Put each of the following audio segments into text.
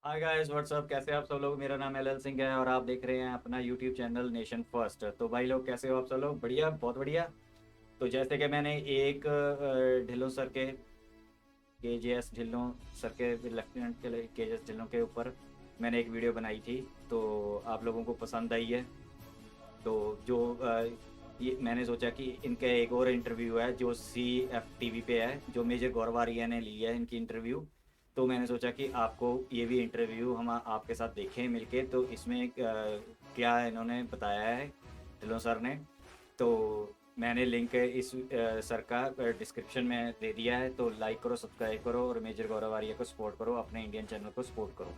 Hi guys what's up, कैसे आप सब लोग। मेरा नाम एल सिंह है और आप देख रहे हैं अपना यूट्यूब चैनल नेशन फर्स्ट। तो भाई लोग, कैसे हो आप सब लोग? बढ़िया, बहुत बढ़िया। तो जैसे कि मैंने एक ढिल्लों सर के जे एस ढिल्लों सर के लेफ्टिनेंट के जे एस ढिल्लों के ऊपर मैंने एक वीडियो बनाई थी। तो आप लोगों को पसंद आई है। तो जो ये मैंने सोचा कि इनका एक और इंटरव्यू है जो सी एफ टी वी पे है, जो मेजर गौरव आर्या ने ली है इनकी इंटरव्यू। तो मैंने सोचा कि आपको ये भी इंटरव्यू हम आपके साथ देखें मिलके। तो इसमें क्या इन्होंने बताया है ढिल्लों सर ने। तो मैंने लिंक इस सर का डिस्क्रिप्शन में दे दिया है। तो लाइक करो, सब्सक्राइब करो और मेजर गौरव आर्या को सपोर्ट करो, अपने इंडियन चैनल को सपोर्ट करो।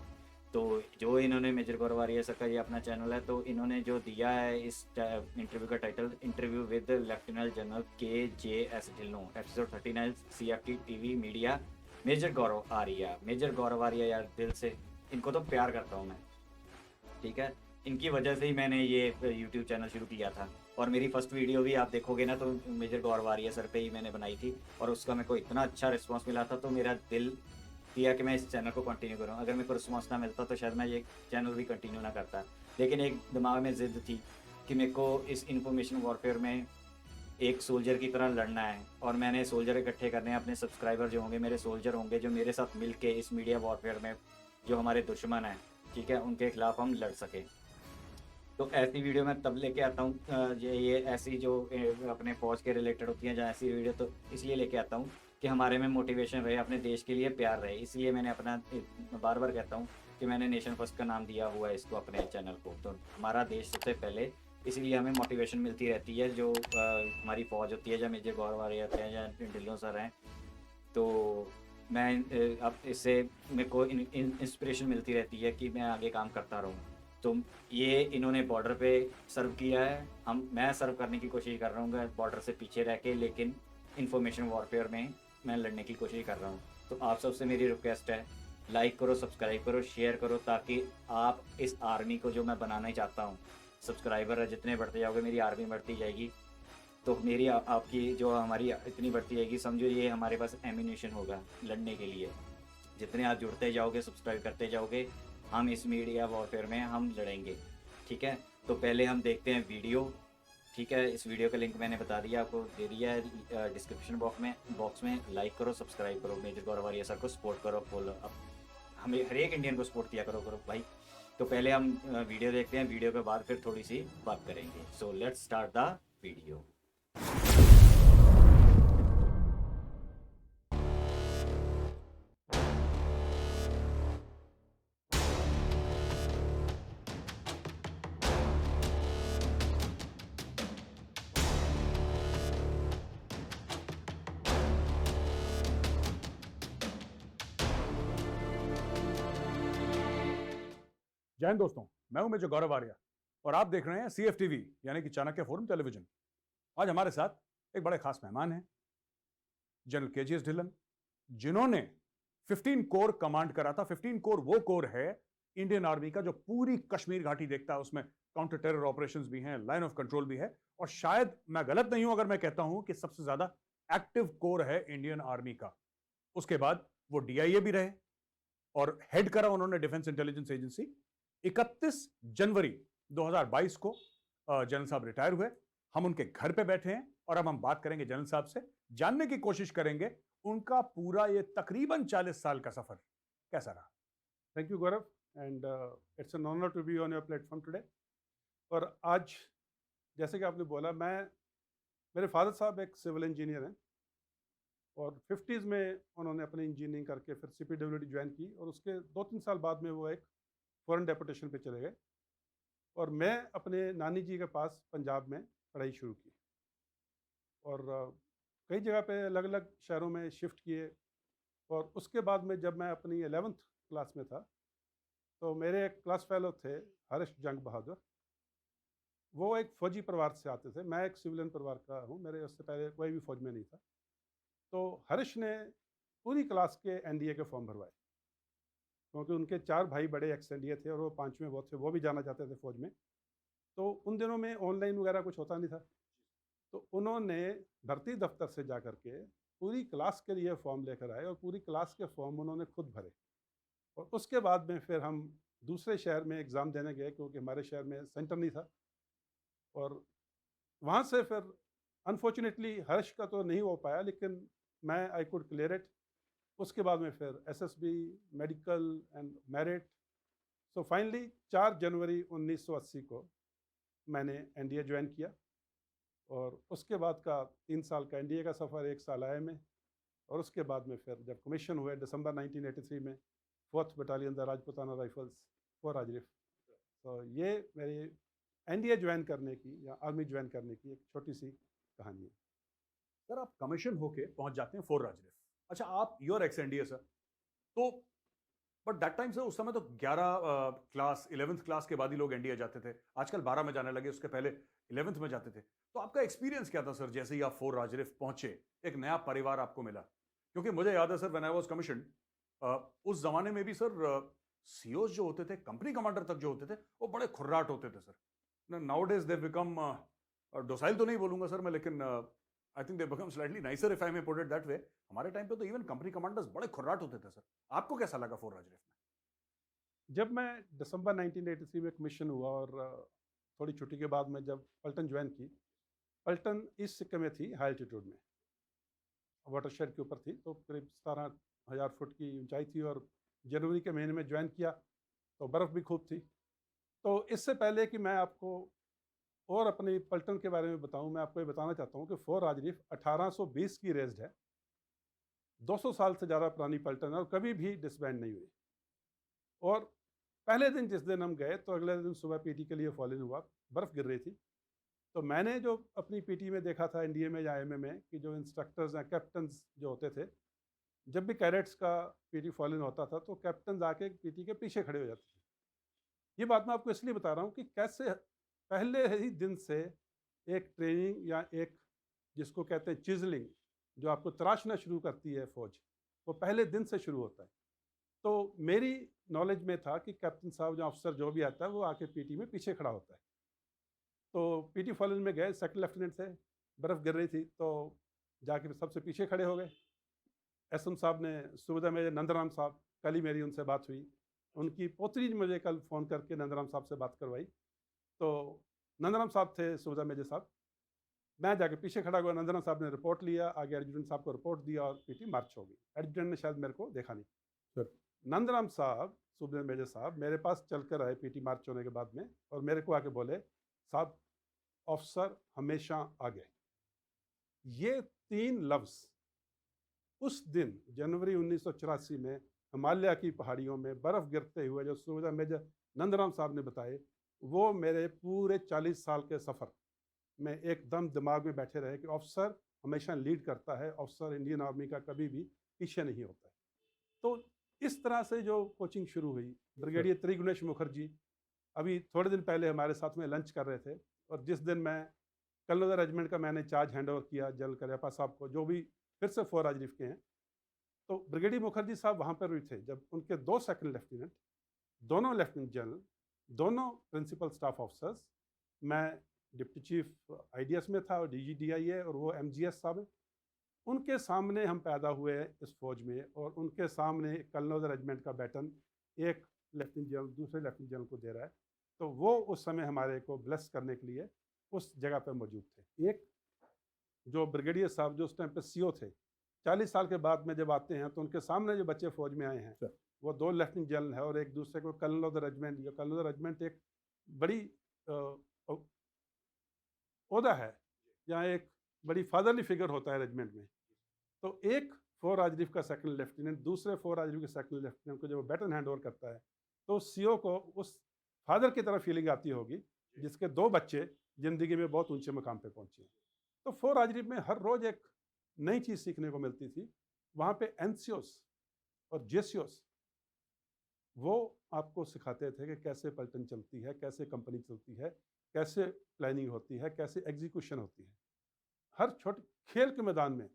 तो जो इन्होंने मेजर गौरव आर्या सर का ये अपना चैनल है, तो इन्होंने जो दिया है इस इंटरव्यू का title, interview with lieutenant general K J S Dhillon, episode 39, C F T TV media, major Gaurav Arya. Major Gaurav Arya यार, दिल से इनको तो प्यार करता हूँ मैं। ठीक है। इनकी वजह से ही मैंने ये यूट्यूब चैनल शुरू किया था। और मेरी फर्स्ट वीडियो भी आप देखोगे ना, तो मेजर गौरव आर्या सर पे ही मैंने बनाई थी। और उसका मेरे को इतना अच्छा रिस्पांस मिला था, तो मेरा दिल किया कि मैं इस चैनल को कंटिन्यू करूँ। अगर मेरे को रिस्पांस ना मिलता तो शायद मैं ये चैनल भी कंटिन्यू ना करता। लेकिन एक दिमाग में ज़िद थी कि मेरे को इस इंफॉर्मेशन वॉरफेयर में एक सोल्जर की तरह लड़ना है। और मैंने सोल्जर इकट्ठे करने हैं, अपने सब्सक्राइबर जो होंगे मेरे सोल्जर होंगे, जो मेरे साथ मिल के इस मीडिया वॉरफेयर में जो हमारे दुश्मन हैं, ठीक है, उनके खिलाफ हम लड़ सकें। तो ऐसी वीडियो मैं तब लेके आता हूँ, ये ऐसी जो अपने फौज के रिलेटेड होती हैं, जहाँ ऐसी वीडियो तो इसलिए लेके आता हूँ कि हमारे में मोटिवेशन रहे, अपने देश के लिए प्यार रहे। इसलिए मैंने अपना बार बार कहता हूँ कि मैंने नेशन फर्स्ट का नाम दिया हुआ है इसको, अपने चैनल को। तो हमारा देश सबसे पहले, इसलिए हमें मोटिवेशन मिलती रहती है। जो हमारी फौज होती है, या मेजर गौरव आर्य होते हैं, या ढिल्लों सर हैं। तो मैं अब इससे मेरे को इंस्पिरेशन मिलती रहती है कि मैं आगे काम करता रहूँ। तो ये इन्होंने बॉर्डर पे सर्व किया है, मैं सर्व करने की कोशिश कर रहा हूँ बॉर्डर से पीछे रह के, लेकिन इंफॉर्मेशन वॉरफेयर में मैं लड़ने की कोशिश कर रहा हूँ। तो आप सबसे मेरी रिक्वेस्ट है, लाइक करो, सब्सक्राइब करो, शेयर करो, ताकि आप इस आर्मी को जो मैं बनाना ही चाहता हूँ, सब्सक्राइबर जितने बढ़ते जाओगे मेरी आर्मी बढ़ती जाएगी। तो मेरी आपकी जो हमारी इतनी बढ़ती जाएगी, समझो ये हमारे पास एम्यूनेशन होगा लड़ने के लिए। जितने आप जुड़ते जाओगे, सब्सक्राइब करते जाओगे, हम इस मीडिया वॉरफेयर में हम लड़ेंगे। ठीक है। तो पहले हम देखते हैं वीडियो। ठीक है, इस वीडियो का लिंक मैंने बता दिया, आपको दे दिया है डिस्क्रिप्शन बॉक्स में। लाइक करो, सब्सक्राइब करो, मेजर गौरव आर्या सर को सपोर्ट करो, फॉलो अप। हमें हर एक इंडियन को सपोर्ट किया करो भाई। तो पहले हम वीडियो देखते हैं, वीडियो के बाद फिर थोड़ी सी बात करेंगे। So let's start the video. जय हिंद दोस्तों, मैं हूं मेजर गौरव आर्या और आप देख रहे हैं CFTV यानी कि चाणक्य फोरम टेलीविजन। आज हमारे साथ एक बड़े खास मेहमान हैं, जनरल KGS ढिल्लन, जिन्होंने 15 कोर कमांड करा था। 15 कोर वो कोर है इंडियन आर्मी का जो पूरी कश्मीर घाटी देखता है। उसमें काउंटर टेरर ऑपरेशंस भी हैं, लाइन ऑफ कंट्रोल भी है, और शायद मैं गलत नहीं हूं अगर मैं कहता हूं कि सबसे ज्यादा एक्टिव कोर है इंडियन आर्मी का। उसके बाद वो DIA भी रहे और हेड करा उन्होंने डिफेंस इंटेलिजेंस एजेंसी। 31 जनवरी 2022 को जनरल साहब रिटायर हुए। हम उनके घर पे बैठे हैं और अब हम बात करेंगे जनरल साहब से, जानने की कोशिश करेंगे उनका पूरा ये तकरीबन 40 साल का सफर कैसा रहा। Thank you Gaurav and it's an honour to be on your platform today. और आज जैसे कि आपने बोला, मेरे फादर साहब एक सिविल इंजीनियर हैं और 50s में उन्होंने अपनी इंजीनियरिंग करके फिर CPWD ज्वाइन की और उसके 2-3 साल बाद में वो एक फॉरेन डेपुटेशन पे चले गए और मैं अपने नानी जी के पास पंजाब में पढ़ाई शुरू की। और कई जगह पे अलग अलग शहरों में शिफ्ट किए। और उसके बाद में जब मैं अपनी 11th क्लास में था तो मेरे एक क्लास फेलो थे, हर्ष जंग बहादुर। वो एक फ़ौजी परिवार से आते थे, मैं एक सिविलियन परिवार का हूँ, मेरे उससे पहले कोई भी फ़ौज में नहीं था। तो हर्ष ने पूरी क्लास के NDA के फॉर्म भरवाए, क्योंकि उनके 4 भाई बड़े एक्स NDA थे और वो 5वें वो थे, वो भी जाना चाहते थे फ़ौज में। तो उन दिनों में ऑनलाइन वगैरह कुछ होता नहीं था, तो उन्होंने भर्ती दफ्तर से जा कर के पूरी क्लास के लिए फॉर्म लेकर आए और पूरी क्लास के फॉर्म उन्होंने खुद भरे। और उसके बाद में फिर हम दूसरे शहर में एग्ज़ाम देने गए क्योंकि हमारे शहर में सेंटर नहीं था। और वहाँ से फिर अनफॉर्चुनेटली हर्ष का तो नहीं हो पाया, लेकिन मैं आई कुड क्लियर इट। उसके बाद में फिर SSB, medical and merit. So finally 4 जनवरी 1980 को मैंने एनडीए ज्वाइन किया। और उसके बाद का 3 साल का एनडीए का सफ़र, 1 साल आईए में। और उसके बाद में फिर जब कमीशन हुए दिसंबर 1983 में 4th battalion the Rajputana rifles, fort राजरीफ। तो ये मेरी एनडीए ज्वाइन करने की या आर्मी ज्वाइन करने की एक छोटी सी कहानी है। सर आप कमीशन होके पहुंच जाते हैं फोर राजरीफ। अच्छा आप योर एक्स एनडीए सर, तो बट दैट टाइम से उस समय तो 11 क्लास 11th क्लास के बाद ही लोग एनडीए जाते थे, आजकल 12 में जाने लगे, उसके पहले 11th में जाते थे। तो आपका एक्सपीरियंस क्या था सर जैसे ही आप फोर राजरीफ पहुंचे, एक नया परिवार आपको मिला? क्योंकि मुझे याद है sir when I was commission, उस जमाने में भी सर सीओज जो होते थे, कंपनी कमांडर तक जो होते थे, वो बड़े खुर्राट होते थे sir. Now days they become docile तो नहीं बोलूंगा सर मैं, लेकिन I think they become slightly nicer if I may put it that way. हमारे टाइम पे तो इवन कंपनी कमांडर्स बड़े खुर्राट होते थे सर। आपको कैसा लगा फोर राजरीफ में? जब मैं दिसंबर 1983 में कमीशन हुआ और थोड़ी छुट्टी के बाद में जब पल्टन ज्वाइन की, पल्टन ईस्ट सिक्किम में थी, हाई एल्टीट्यूड में, वाटरशेड के ऊपर थी, तो करीब 17,000 फुट की ऊंचाई थी। और जनवरी के महीने में ज्वाइन किया तो बर्फ़ भी खूब थी। तो इससे पहले कि मैं आपको और अपनी पल्टन के बारे में बताऊं, मैं आपको ये बताना चाहता हूं कि फोर्ट राजरीफ 1820 की रेज्ड है, 200 साल से ज़्यादा पुरानी पल्टन है और कभी भी डिसबैंड नहीं हुई। और पहले दिन जिस दिन हम गए तो अगले दिन सुबह पीटी के लिए फॉलो हुआ, बर्फ़ गिर रही थी। तो मैंने जो अपनी पीटी में देखा था एनडीए में या आईएमए में कि जो इंस्ट्रक्टर्स हैं, कैप्टन्स जो होते थे, जब भी कैडेट्स का पीटी फॉलो होता था तो कैप्टन आके पीटी के पीछे खड़े हो जाते थे। ये बात मैं आपको इसलिए बता रहा हूँ कि कैसे पहले ही दिन से एक ट्रेनिंग या एक जिसको कहते हैं चिजलिंग, जो आपको तराशना शुरू करती है फौज, वो पहले दिन से शुरू होता है। तो मेरी नॉलेज में था कि कैप्टन साहब जो अफसर जो भी आता है वो आके पीटी में पीछे खड़ा होता है। तो पीटी फॉलन में गए, सेकंड लेफ्टिनेंट से, बर्फ़ गिर रही थी तो जाके सबसे पीछे खड़े हो गए। एसएम साहब ने, सुबेदार मेजर नंदराम साहब, कल ही मेरी उनसे बात हुई, उनकी पोतरी ने मुझे कल फ़ोन करके नंदराम साहब से बात करवाई। तो नंदराम साहब थे सुबेदार मेजर साहब, मैं जाके पीछे खड़ा हुआ, नंदराम साहब ने रिपोर्ट लिया, आगे एडजुटेंट साहब को रिपोर्ट दिया और पीटी मार्च हो गई। एडजुटेंट ने शायद मेरे को देखा नहीं। सर नंदराम साहब, सुबेदार मेजर साहब मेरे पास चल कर आए पीटी मार्च होने के बाद में और मेरे को आके बोले, साहब ऑफिसर हमेशा आगे। ये 3 लफ्ज़ उस दिन जनवरी 1984 में हिमालय की पहाड़ियों में बर्फ़ गिरते हुए जो सुबेदार मेजर नंदराम साहब ने बताए, वो मेरे पूरे 40 साल के सफ़र में एकदम दिमाग में बैठे रहे कि ऑफिसर हमेशा लीड करता है, ऑफिसर इंडियन आर्मी का कभी भी पीछे नहीं होता है। तो इस तरह से जो कोचिंग शुरू हुई, ब्रिगेडियर त्रिगुणेश मुखर्जी अभी थोड़े दिन पहले हमारे साथ में लंच कर रहे थे। और जिस दिन मैं कलनौदा रेजिमेंट का मैंने चार्ज हैंड ओवर किया जनरल करियप्पा साहब को, जो भी फिर से फोर राजरीफ के हैं, तो ब्रिगेडियर मुखर्जी साहब वहाँ पर भी थे। जब उनके 2 सेकंड लेफ्टिनेंट, दोनों लेफ्टिनेंट जनरल, दोनों प्रिंसिपल स्टाफ ऑफिसर्स, मैं डिप्टी चीफ आईडीएस में था और डीजीडीआईए और वो एमजीएस साहब हैं, उनके सामने हम पैदा हुए इस फौज में। और उनके सामने कलनौदा रेजिमेंट का बैटन एक लेफ्टिनेंट जनरल दूसरे लेफ्टिनेंट जनरल को दे रहा है। तो वो उस समय हमारे को ब्लेस करने के लिए उस जगह पर मौजूद थे। एक जो ब्रिगेडियर साहब जो उस टाइम पे सीओ थे, 40 साल के बाद में जब आते हैं तो उनके सामने जो बच्चे फौज में आए हैं, वो 2 लेफ्टिनेंट जनरल है और एक दूसरे को कलनौदा रेजिमेंट, जो कलनौदा रेजिमेंट एक बड़ी ओहदा है, जहाँ एक बड़ी फादरली फिगर होता है रेजिमेंट में। तो एक फोर राजरीफ का सेकंड लेफ्टिनेंट दूसरे फोर राजरीफ के सेकंड लेफ्टिनेंट को जब बैटन हैंड ओवर करता है, तो सीओ को उस फादर की तरह फीलिंग आती होगी जिसके 2 बच्चे ज़िंदगी में बहुत ऊंचे मुकाम पे पहुंचे हैं। तो फोर राजरीफ में हर रोज़ एक नई चीज़ सीखने को मिलती थी। वहाँ पे एनसीओस और जेसीओस वो आपको सिखाते थे कि कैसे पलटन चलती है, कैसे कंपनी चलती है, कैसे प्लानिंग होती है, कैसे एग्जीक्यूशन होती है। हर छोटे खेल के मैदान में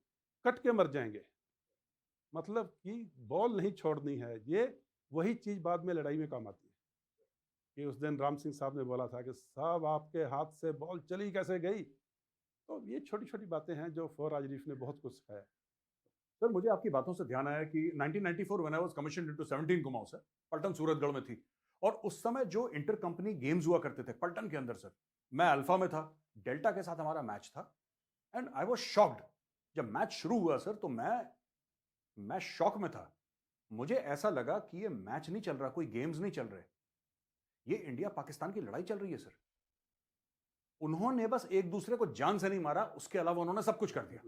कट के मर जाएंगे, मतलब कि बॉल नहीं छोड़नी है। ये वही चीज़ बाद में लड़ाई में काम आती है। कि उस दिन राम सिंह साहब ने बोला था कि साहब आपके हाथ से बॉल चली कैसे गई। तो ये छोटी छोटी बातें हैं जो फोर राजरीफ ने बहुत कुछ सिखाया। सर मुझे आपकी बातों से ध्यान आया कि 1994 when I was commissioned into 17 Kumaon sir, पलटन सूरतगढ़ में थी, और उस समय जो इंटर कंपनी गेम्स हुआ करते थे पलटन के अंदर सर, मैं अल्फा में था, डेल्टा के साथ हमारा मैच था, एंड आई वाज शॉक्ड। जब मैच शुरू हुआ सर तो मैं शॉक में था। मुझे ऐसा लगा कि ये मैच नहीं चल रहा, कोई गेम्स नहीं चल रहे, ये इंडिया पाकिस्तान की लड़ाई चल रही है सर। उन्होंने बस एक दूसरे को जान से नहीं मारा, उसके अलावा उन्होंने सब कुछ कर दिया।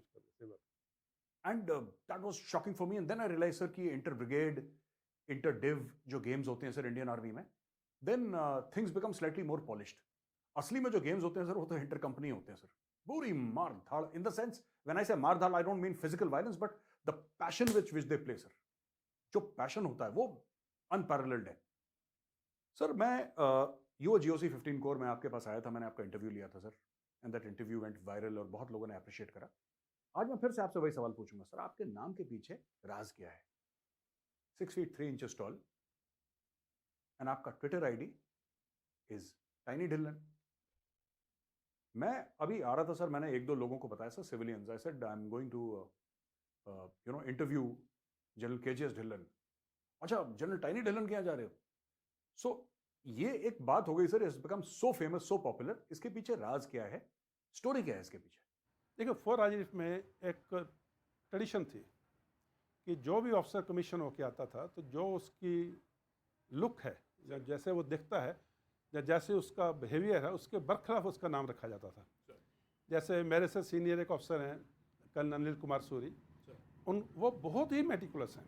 And that was shocking for me, and then I realise sir कि इंटर ब्रिगेड, इंटर डिव जो गेम्स होते हैं सर इंडियन आर्मी में, then things become slightly more polished. असली में जो गेम्स होते हैं सर वो तो इंटर कंपनी होते हैं सर, पूरी मार धाड़, in the sense when I say मार धाड़ I don't mean physical violence but the passion which they play sir. जो पैशन होता है वो अनपैरेलल्ड है सर। मैं UOGOC 15 कोर में आपके पास आया था, मैंने आपका इंटरव्यू लिया था sir, and that interview went viral और बहुत लोगों ने अप्रिशिएट करा। आज मैं फिर से आपसे वही सवाल पूछूंगा सर, आपके नाम के पीछे राज क्या है? 6 feet 3 inches tall, एंड आपका Twitter ID is tiny Dhillon. मैं अभी आ रहा था सर, मैंने एक दो लोगों को बताया sir, civilians, I said I am going to interview general KGS Dhillon. अच्छा, जनरल टाइनी ढिल्लन के यहाँ जा रहे हो? सो ये एक बात हो गई sir, it's become so famous, so popular. इसके पीछे राज क्या है, स्टोरी क्या है इसके पीछे? देखिए, फॉर राजनीति में एक ट्रेडिशन थी कि जो भी ऑफिसर कमीशन होके आता था तो जो उसकी लुक है या जैसे वो दिखता है या जैसे उसका बिहेवियर है उसके बरखलाफ उसका नाम रखा जाता था। जैसे मेरे से सीनियर एक ऑफिसर हैं कर्नल अनिल कुमार सूरी, वो बहुत ही मेटिकुलस हैं,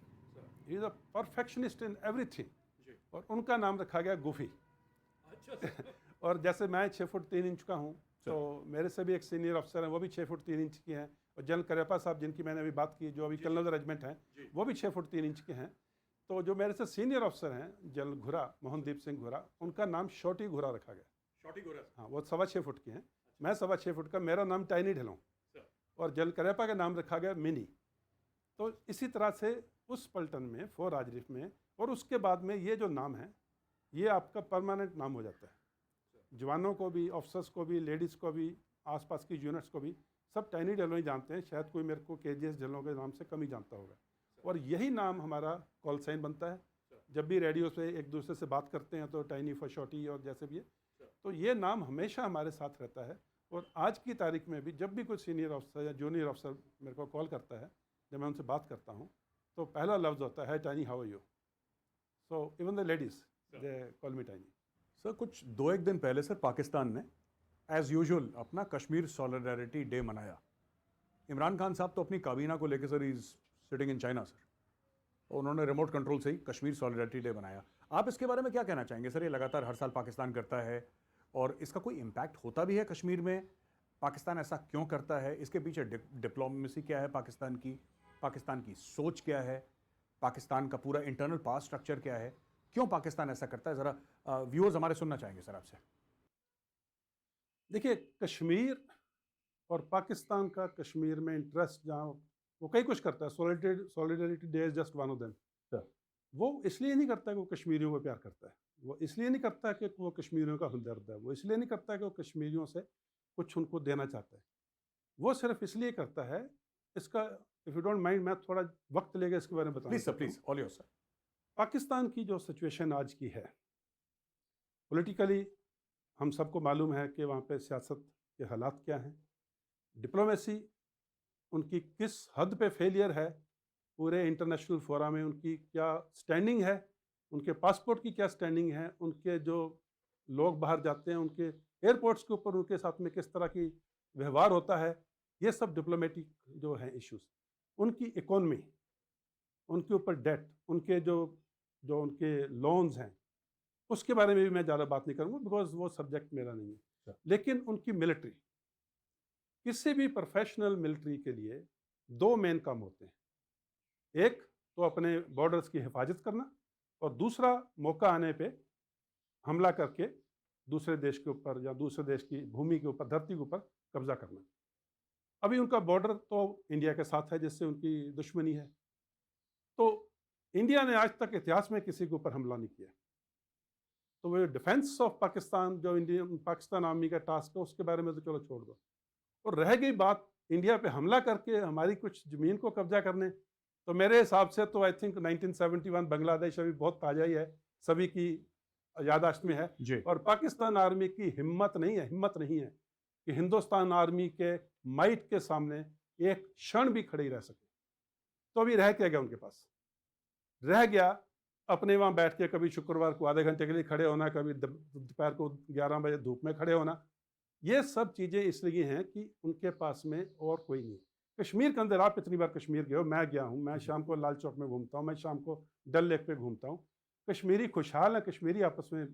he is a perfectionist in everything, और उनका नाम रखा गया गुफी। और जैसे मैं 6 फुट 3 इंच का हूँ, तो मेरे से भी एक सीनियर अफसर हैं, वो भी 6 फुट 3 इंच के हैं, और जनरल करियप्पा साहब जिनकी मैंने अभी बात की, जो अभी कलनल रेजिमेंट हैं, वो भी 6 फुट 3 इंच के हैं। तो जो मेरे से सीनियर अफसर हैं जनरल घुरा, मोहनदीप सिंह घुरा, उनका नाम छोटी घुरा रखा गया। शॉटी गोरा। हाँ, वो 6.25 फुट के हैं, मैं 6.25 फुट का, मेरा नाम टाइनी ढिलों, और जनरल करियप्पा का नाम रखा गया मिनी। तो इसी तरह से उस पलटन में, फॉर राजरीफ में, और उसके बाद में ये जो नाम है ये आपका परमानेंट नाम हो जाता है। जवानों को भी, ऑफिसर्स को भी, लेडीज़ को भी, आसपास की यूनिट्स को भी, सब टाइनी ढिल्लों ही जानते हैं। शायद कोई मेरे को KGS ढिल्लों के नाम से कम ही जानता होगा, और यही नाम हमारा कॉल साइन बनता है। जब भी रेडियो से एक दूसरे से बात करते हैं तो टाइनी फॉर शॉर्टी और जैसे भी है, तो ये नाम हमेशा हमारे साथ रहता है। और आज की तारीख में भी जब भी कोई सीनियर ऑफिसर या जूनियर ऑफिसर मेरे को कॉल करता है, जब मैं उनसे बात करता हूँ, तो पहला लफ्ज़ होता है Tiny, how are you? So even the ladies they call me Tiny. Sir कुछ 2-1 दिन पहले सर पाकिस्तान ने एज यूजुअल अपना कश्मीर सॉलिडारिटी डे मनाया। इमरान खान साहब तो अपनी काबीना को लेकर sir is sitting in China sir, और उन्होंने रिमोट कंट्रोल से ही कश्मीर सॉलिडारिटी डे बनाया। आप इसके बारे में क्या कहना चाहेंगे सर? ये लगातार हर साल पाकिस्तान करता है, और इसका कोई इम्पैक्ट होता भी है कश्मीर में? पाकिस्तान ऐसा क्यों करता है? इसके पीछे डिप्लोमेसी क्या है पाकिस्तान की सोच क्या है, पाकिस्तान का पूरा इंटरनल पावर स्ट्रक्चर क्या है, क्यों पाकिस्तान ऐसा करता है? ज़रा व्यूअर्स हमारे सुनना चाहेंगे सर आपसे। देखिए, कश्मीर और पाकिस्तान का कश्मीर में इंटरेस्ट, जहाँ वो कई कुछ करता है, solidarity day is just one of them. वो इसलिए नहीं करता कि वो कश्मीरियों को प्यार करता है, वो इसलिए नहीं करता कि वो कश्मीरियों का हमदर्द है, वो इसलिए नहीं करता कि वो कश्मीरियों से कुछ उनको देना चाहता है। वो सिर्फ इसलिए करता है, इसका इफ़ यू डोंट माइंड मैं थोड़ा वक्त लेके इसके बारे में बताऊँ। Please sir, please, all yours sir. Pakistan की जो सिचुएशन आज की है पॉलिटिकली, हम सबको मालूम है कि वहाँ पे सियासत के हालात क्या हैं, डिप्लोमेसी उनकी किस हद पे फेलियर है, पूरे इंटरनेशनल फोरा में उनकी क्या स्टैंडिंग है, उनके पासपोर्ट की क्या स्टैंडिंग है, उनके जो लोग बाहर जाते हैं उनके एयरपोर्ट्स के ऊपर उनके साथ में किस तरह की व्यवहार होता है, ये सब डिप्लोमेटिक जो हैं इश्यूज़। उनकी इकोनमी, उनके ऊपर डेट, उनके जो उनके लोन्स हैं, उसके बारे में भी मैं ज़्यादा बात नहीं करूँगा बिकॉज वो सब्जेक्ट मेरा नहीं है। लेकिन उनकी मिलिट्री, किसी भी प्रोफेशनल मिलिट्री के लिए 2 मेन काम होते हैं। एक तो अपने बॉर्डर्स की हिफाजत करना, और दूसरा मौका आने पे हमला करके दूसरे देश के ऊपर या दूसरे देश की भूमि के ऊपर, धरती के ऊपर कब्जा करना। अभी उनका बॉर्डर तो इंडिया के साथ है जिससे उनकी दुश्मनी है, तो इंडिया ने आज तक इतिहास में किसी के ऊपर हमला नहीं किया। तो वो डिफेंस ऑफ पाकिस्तान जो इंडियन पाकिस्तान आर्मी का टास्क है उसके बारे में तो चलो छोड़ दो। और रह गई बात इंडिया पे हमला करके हमारी कुछ ज़मीन को कब्जा करने, तो मेरे हिसाब से तो आई थिंक 1971 बांग्लादेश अभी बहुत ताज़ा ही है, सभी की याददाश्त में है। जी और पाकिस्तान आर्मी की हिम्मत नहीं है कि हिंदुस्तान आर्मी के माइट के सामने एक क्षण भी खड़ी रह सके। तो अभी रह क्या गया उनके पास? रह गया अपने वहाँ बैठ के कभी शुक्रवार को आधे घंटे के लिए खड़े होना, कभी दोपहर को 11 बजे धूप में खड़े होना। ये सब चीज़ें इसलिए हैं कि उनके पास में और कोई नहीं है। कश्मीर के अंदर आप इतनी बार कश्मीर गए हो, मैं गया हूँ, मैं शाम को लाल चौक में घूमता हूँ, मैं शाम को डल लेक पे घूमता हूँ। कश्मीरी खुशहाल हैं, कश्मीरी आपस में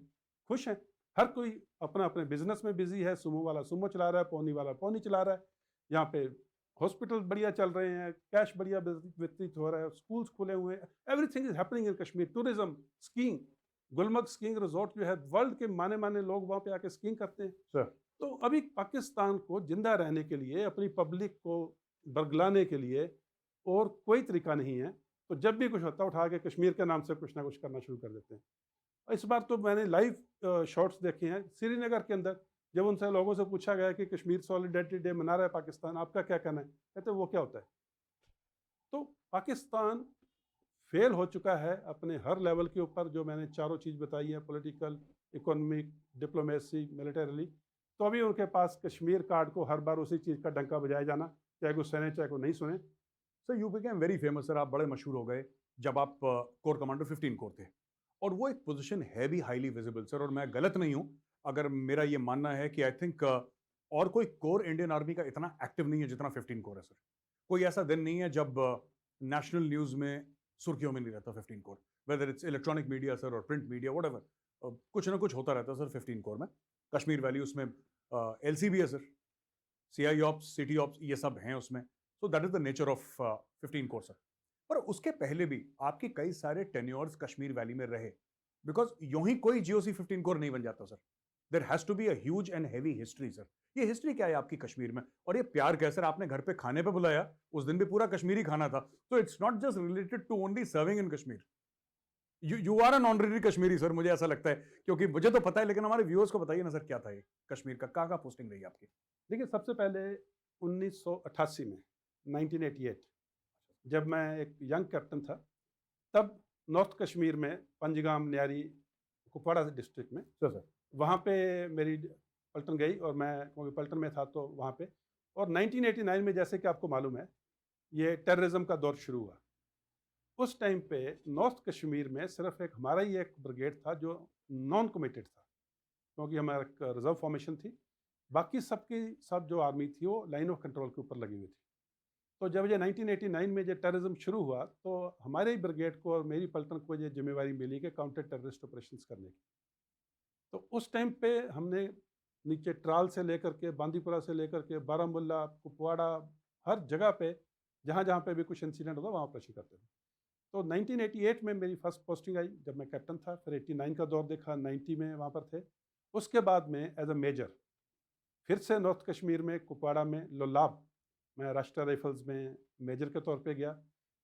खुश हैं। हर कोई अपना अपने बिजनेस में बिजी है, सुमो वाला सुमो चला रहा है, पौनी वाला पौनी चला रहा है। यहाँ पे हॉस्पिटल बढ़िया चल रहे हैं, कैश बढ़िया वितरित हो रहा है, स्कूल्स खुले हुए हैं, everything is happening in Kashmir. Tourism, skiing, Gulmarg skiing resort जो है, वर्ल्ड के माने माने लोग वहाँ पे आके स्कीइंग करते हैं। सर तो अभी पाकिस्तान को जिंदा रहने के लिए, अपनी पब्लिक को बरगलाने के लिए और कोई तरीका नहीं है। तो जब भी कुछ होता है उठा के कश्मीर के नाम से कुछ ना कुछ करना शुरू कर देते हैं। इस बार तो मैंने लाइव शॉट्स देखे हैं श्रीनगर के अंदर, जब उनसे लोगों से पूछा गया कि कश्मीर सॉलिडेरिटी डे मना रहा है पाकिस्तान, आपका क्या कहना है? कहते वो क्या होता है? तो पाकिस्तान फेल हो चुका है अपने हर लेवल के ऊपर, जो मैंने चारों चीज़ बताई है, पॉलिटिकल, इकोनॉमिक, डिप्लोमेसी, मिलिटरली। तो अभी उनके पास कश्मीर कार्ड को हर बार उसी चीज़ का डंका बजाया जाना, चाहे कोई सुने चाहे कोई नहीं सुने। Sir you became very famous sir, आप बड़े मशहूर हो गए जब आप कोर कमांडर 15 कोर थे, और वो एक पोजीशन है भी हाईली विजिबल सर। और मैं गलत नहीं हूं अगर मेरा ये मानना है कि आई थिंक और कोई कोर इंडियन आर्मी का इतना एक्टिव नहीं है जितना 15 कोर है सर। कोई ऐसा दिन नहीं है जब नेशनल न्यूज में सुर्खियों में नहीं रहता 15 core, whether it's electronic media sir और प्रिंट मीडिया, व्हाटएवर, कुछ ना कुछ होता रहता है सर 15 कोर में। कश्मीर वैली उसमें LCB है sir, CI ops, city ops, ये सब हैं उसमें। So that is the nature of 15 corps sir. पर उसके पहले भी आपके कई सारे टेन्योर्स कश्मीर वैली में रहे, बिकॉज यूं ही कोई GOC 15 कोर नहीं बन जाता sir. There has to be a huge and heavy history sir. ये हिस्ट्री क्या है आपकी कश्मीर में, और ये प्यार क्या सर? आपने घर पे खाने पे बुलाया, उस दिन भी पूरा कश्मीरी खाना था। तो it's not just related to only serving in Kashmir. You are an honorary Kashmiri sir, मुझे ऐसा लगता है, क्योंकि मुझे तो पता है, लेकिन हमारे व्यूअर्स को बताइए ना सर, क्या था ये कश्मीर का, कहाँ पोस्टिंग रही आपकी? देखिए, सबसे पहले 1988 में, 1988, जब मैं एक यंग कैप्टन था, तब नॉर्थ कश्मीर में पंजगाम, न्यारी, कुपवाड़ा डिस्ट्रिक्ट में, सर वहाँ पे मेरी पलटन गई, और मैं क्योंकि पलटन में था तो वहाँ पे। और 1989 में, जैसे कि आपको मालूम है, ये टेररिज्म का दौर शुरू हुआ। उस टाइम पे नॉर्थ कश्मीर में सिर्फ एक हमारा ही एक ब्रिगेड था जो नॉन कमिटेड था, क्योंकि हमारा एक रिजर्व फॉर्मेशन थी। बाकी सबकी सब जो आर्मी थी वो लाइन ऑफ कंट्रोल के ऊपर लगी हुई थी। तो जब ये 1989 में जब टेररिज्म शुरू हुआ, तो हमारे ही ब्रिगेड को और मेरी पलटन को ये जिम्मेवारी मिली कि काउंटर टेररिस्ट ऑपरेशंस करने की। तो उस टाइम पे हमने नीचे ट्राल से लेकर के, बांदीपुरा से लेकर के, बारामुल्ला, कुपवाड़ा, हर जगह पे जहाँ जहाँ पे भी कुछ इंसिडेंट होता वहाँ ऑपरेशन करते थे। तो 1988 में मेरी फर्स्ट पोस्टिंग आई जब मैं कैप्टन था। फिर 89 का दौर देखा, 90 में वहाँ पर थे। उसके बाद में एज अ मेजर फिर से नॉर्थ कश्मीर में, कुपवाड़ा में, लोलाब, मैं राष्ट्रीय राइफल्स में मेजर के तौर पे गया।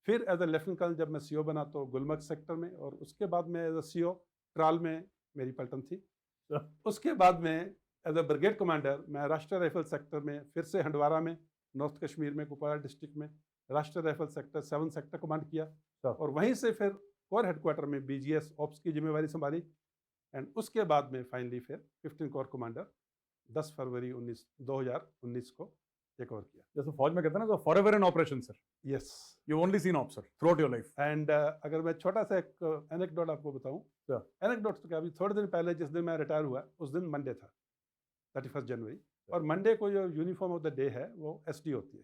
फिर एज अ लेफ्टिनेंट कर्नल जब मैं CO बना तो गुलमर्ग सेक्टर में, और उसके बाद में एज अ CO ट्राल में मेरी पलटन थी। उसके बाद में एज अ ब्रिगेड कमांडर मैं राष्ट्रीय राइफल सेक्टर में, फिर से हंडवारा में, नॉर्थ कश्मीर में, कुपवाड़ा डिस्ट्रिक्ट में राष्ट्रीय राइफल सेक्टर 7 सेक्टर कमांड किया। और वहीं से फिर कोर हेडक्वार्टर में BGS ऑप्स की जिम्मेवारी संभाली। एंड उसके बाद में फाइनली फिर 15 कोर कमांडर 10 फरवरी 2019 को टेक ओवर किया। जैसे फौज में कहते हैं ना, तो forever in operation sir. Yes. You only seen of sir through out your life. And अगर मैं छोटा सा एक एनेक्डोट आपको बताऊं, एनेक्डोट तो क्या, अभी थोड़े दिन पहले जिस दिन मैं रिटायर हुआ, उस दिन मंडे था, 31 जनवरी, और मंडे को जो यूनिफॉर्म ऑफ द डे है वो SD होती है,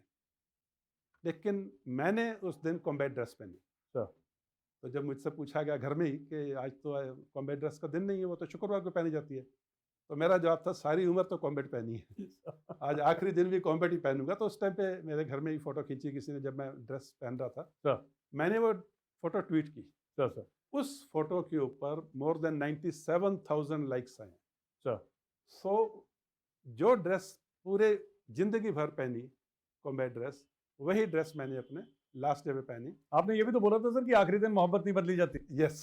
लेकिन मैंने उस दिन कॉम्बैट ड्रेस पहनी। तो जब मुझसे पूछा गया घर में ही कि आज तो कॉम्बैट ड्रेस का दिन नहीं है, वो तो शुक्रवार को पहनी जाती है, तो मेरा जवाब था सारी उम्र तो कॉम्बैट पहनी है, आज आखिरी दिन भी कॉम्बैट ही पहनूंगा। तो उस टाइम पे मेरे घर में ही फोटो खींची किसी ने जब मैं ड्रेस पहन रहा था। मैंने वो फोटो ट्वीट की। उस फोटो के ऊपर मोर देन 97,000 लाइक्स आए। सो जो ड्रेस पूरे जिंदगी भर पहनी, कॉम्बैट ड्रेस, वही ड्रेस मैंने अपने लास्ट डे पे पहनी। आपने ये भी तो बोला था सर कि आखिरी दिन मोहब्बत नहीं बदली जाती। यस।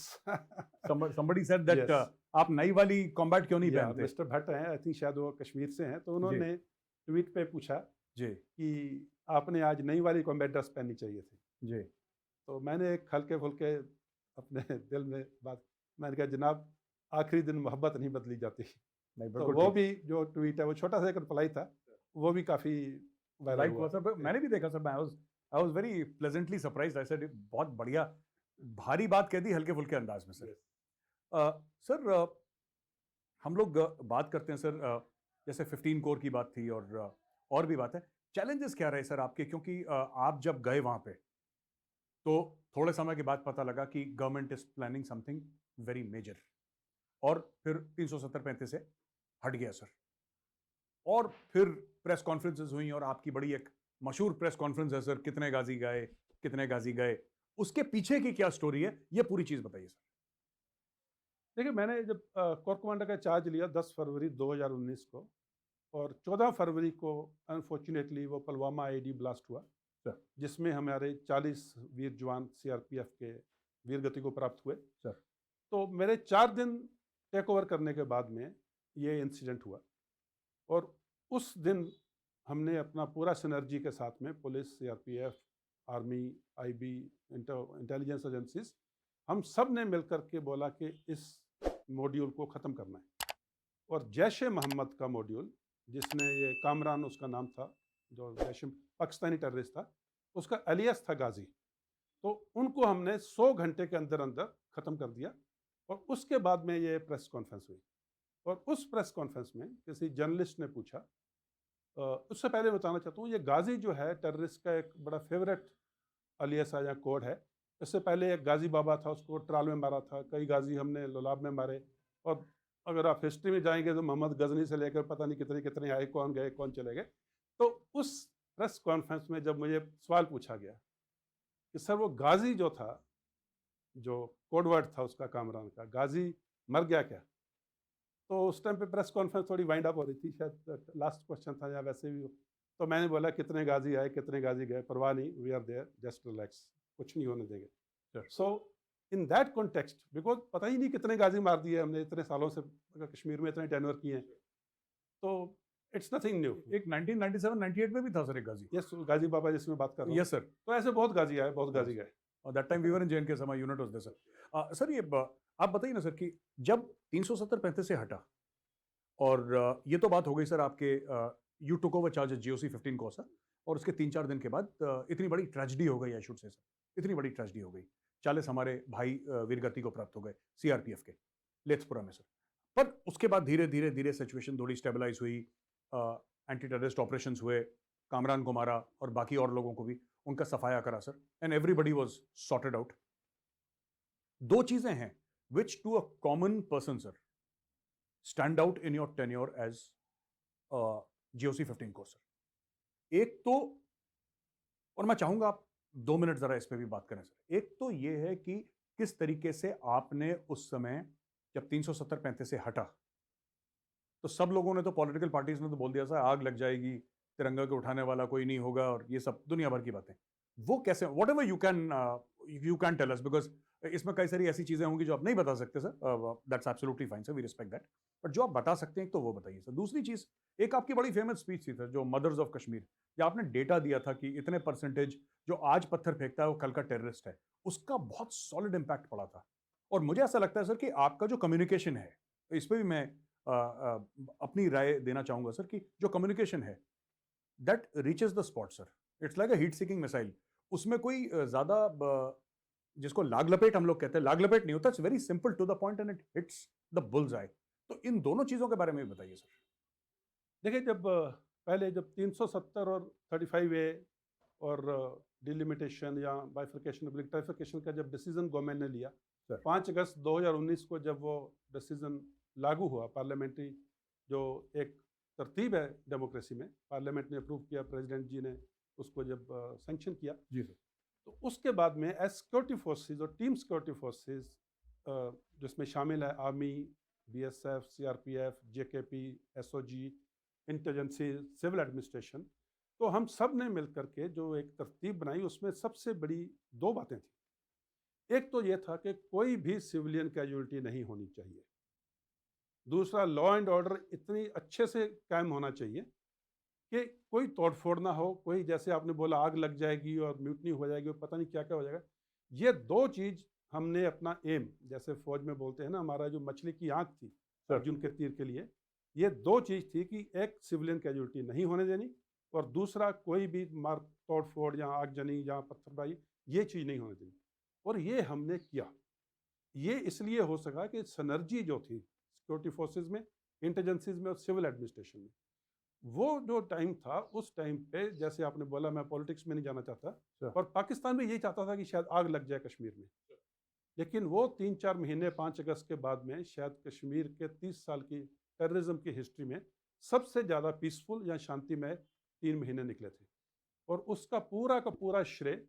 somebody said that आप नई वाली कॉम्बैट क्यों नहीं पहनते? मिस्टर भट्ट हैं, आई थिंक शायद वो कश्मीर से हैं, तो उन्होंने ट्वीट पे पूछा जी कि आपने आज नई वाली कॉम्बैट ड्रेस पहननी चाहिए थी। जी। तो मैंने एक हल्के फुल्के अपने दिल में बात, मैंने कहा जनाब आखिरी दिन मोहब्बत नहीं बदली जाती। नहीं तो बिल्कुल वो ठीक। भी जो ट्वीट है वो छोटा सा एक रिप्लाई था, वो भी काफ़ी वायरल लाइक हुआ। हुआ सर, मैंने भी देखा sir. I was very pleasantly surprised. I said बहुत बढ़िया, भारी बात कह दी हल्के फुल्के अंदाज में सर। Yes. सर हम लोग बात करते हैं सर, जैसे 15 कोर की बात थी और भी बात है। चैलेंजेस क्या रहे सर आपके, क्योंकि आप जब गए वहां पे तो थोड़े समय के बाद पता लगा कि government is planning something very major, और फिर 370-35 से हट गया सर। और फिर प्रेस कॉन्फ्रेंसेस हुई, और आपकी बड़ी एक मशहूर प्रेस कॉन्फ्रेंस है सर, कितने गाजी गए, कितने गाजी गए, उसके पीछे की क्या स्टोरी है, ये पूरी चीज बताइए सर। देखिए मैंने जब कोर कमांडर का चार्ज लिया 10 फरवरी 2019 को, और 14 फरवरी को अनफॉर्चुनेटली वो पुलवामा आईडी ब्लास्ट हुआ, सर जिसमें हमारे 40 वीर जवान सीआरपीएफ के वीर गति को प्राप्त हुए। सर तो मेरे 4 दिन टेक ओवर करने के बाद में ये इंसिडेंट हुआ, और उस दिन हमने अपना पूरा सिनर्जी के साथ में police, CRPF, army, IB, intelligence agencies, हम सब ने मिलकर के बोला कि इस मॉड्यूल को ख़त्म करना है। और जैश ए मोहम्मद का मॉड्यूल, जिसने ये कामरान उसका नाम था, जो जैश पाकिस्तानी टेररिस्ट था, उसका अलियास था गाजी, तो उनको हमने 100 घंटे के अंदर अंदर ख़त्म कर दिया। और उसके बाद में ये प्रेस कॉन्फ्रेंस हुई, और उस प्रेस कॉन्फ्रेंस में किसी जर्नलिस्ट ने पूछा, उससे पहले बताना चाहता हूँ ये गाजी जो है टेररिस्ट का एक बड़ा फेवरेट अलियास या कोड है। इससे पहले एक गाजी बाबा था, उसको ट्राल में मारा था, कई गाजी हमने लोलाब में मारे, और अगर आप हिस्ट्री में जाएंगे तो मोहम्मद गजनी से लेकर पता नहीं कितने कितने आए, कौन गए कौन चले गए। तो उस प्रेस कॉन्फ्रेंस में जब मुझे सवाल पूछा गया कि सर वो गाजी जो था, जो कोडवर्ड था उसका कामरान का, गाजी मर गया क्या, तो उस टाइम पे प्रेस कॉन्फ्रेंस थोड़ी वाइंड अप हो रही थी, शायद लास्ट क्वेश्चन था या वैसे भी। तो मैंने बोला कितने गाजी आए कितने गाजी गए, परवाह नहीं, we are there, just relax, कुछ नहीं होने देंगे। So in that context, because पता ही नहीं कितने गाजी मार दिए हमने इतने सालों से, कश्मीर में इतने टेनवर किए हैं, तो इट्स नथिंग न्यू। एक 1997-98 में भी था सर एक गाजी। यस, गाजी बाबा जिसमें बात कर रहा हूँ। Yes sir. तो ऐसे बहुत गाजी आए, बहुत गाजी गए। That time we were in J and K, समा unit was there sir. Sir ये आप बताइए ना सर कि जब 370-35 से हटा, और ये तो बात हो गई सर आपके, you took over charge GOC 15 को सर, और उसके 3-4 दिन के बाद इतनी बड़ी ट्रेजेडी हो गई, आई शुड से सर, इतनी बड़ी ट्रेजेडी हो गई। 40 हमारे भाई वीरगति को प्राप्त हो गए सीआरपीएफ के लेथपुरा में सर। पर उसके बाद धीरे धीरे धीरे सिचुएशन थोड़ी स्टेबलाइज हुई, एंटी टेररिस्ट ऑपरेशंस हुए, कामरान को मारा और बाकी और लोगों को भी उनका सफाया करा sir, and everybody was sorted out. दो चीजें हैं which to a common person sir stand out in your tenure as GOC 15 corps sir. एक तो, और मैं चाहूंगा आप 2 मिनट जरा इस पे भी बात करें सर। एक तो ये है कि किस तरीके से आपने उस समय जब 370-35 से हटा, तो सब लोगों ने तो, पॉलिटिकल पार्टीज ने तो बोल दिया सर आग लग जाएगी, तिरंगा को उठाने वाला कोई नहीं होगा, और ये सब दुनिया भर की बातें। वो कैसे, whatever you can tell us, because इसमें कई सारी ऐसी चीजें होंगी जो आप नहीं बता सकते sir, that's absolutely fine sir, we respect that, but जो आप बता सकते हैं तो वो बताइए सर। दूसरी चीज, एक आपकी बड़ी फेमस स्पीच थी सर, जो मदर्स ऑफ कश्मीर, या आपने डेटा दिया था कि इतने परसेंटेज जो आज पत्थर फेंकता है वो कल का टेररिस्ट है, उसका बहुत सॉलिड इंपैक्ट पड़ा था। और मुझे ऐसा लगता है सर कि आपका जो कम्युनिकेशन है, इस पर भी मैं अपनी राय देना चाहूंगा सर, कि जो कम्युनिकेशन है that reaches the spot sir, it's like a heat seeking missile. उसमें कोई ज्यादा जिसको लाग लपेट हम लोग कहते हैं, लाग लपेट नहीं होता, it's very simple to the point and it hits the bull's eye. तो इन दोनों चीजों के बारे में भी बताइए सर। देखिए जब पहले जब 370 और 35A और डिलिमिटेशन या बाइफर्केशन ट्राइफर्केशन का जब डिसीजन गवर्नमेंट ने लिया, 5 अगस्त 2019 को जब वो डिसीजन लागू हुआ, पार्लियामेंट्री जो एक तरतीब है डेमोक्रेसी में, पार्लियामेंट ने अप्रूव किया, प्रेसिडेंट जी ने उसको जब सैंक्शन किया, जी सर, तो उसके बाद में एज सिक्योरिटी फोर्सेस और टीम सिक्योरिटी फोर्सेस, जिसमें शामिल है army, BSF, CRPF, JKP, SOG, intelligence, civil administration, तो हम सब ने मिलकर के जो एक तरतीब बनाई, उसमें सबसे बड़ी 2 बातें थी। एक तो ये था कि कोई भी सिविलियन कैजुअलिटी नहीं होनी चाहिए। दूसरा, लॉ एंड ऑर्डर इतनी अच्छे से कायम होना चाहिए कि कोई तोड़फोड़ ना हो, कोई जैसे आपने बोला आग लग जाएगी और म्यूटनी हो जाएगी और पता नहीं क्या क्या हो जाएगा, ये दो चीज़ हमने अपना एम, जैसे फौज में बोलते हैं ना, हमारा जो मछली की आंख थी अर्जुन के तीर के लिए, ये दो चीज़ थी कि एक सिविलियन कैजुअलिटी नहीं होने देनी, और दूसरा कोई भी मार तोड़ फोड़ या आगजनी या पत्थरबाजी, ये चीज़ नहीं होने देनी। और ये हमने किया। ये इसलिए हो सका कि सिनर्जी जो थी सिक्योरिटी फोर्सेस में, इंटेलिजेंसीज में और सिविल एडमिनिस्ट्रेशन में, वो जो टाइम था, उस टाइम पे जैसे आपने बोला, मैं पॉलिटिक्स में नहीं जाना चाहता, और पाकिस्तान भी यही चाहता था कि शायद आग लग जाए कश्मीर में, लेकिन वो 3-4 महीने 5 अगस्त के बाद में शायद कश्मीर के 30 साल की टेररिज्म की हिस्ट्री में सबसे ज़्यादा पीसफुल या शांतिमय 3 महीने निकले थे। और उसका पूरा का पूरा श्रेय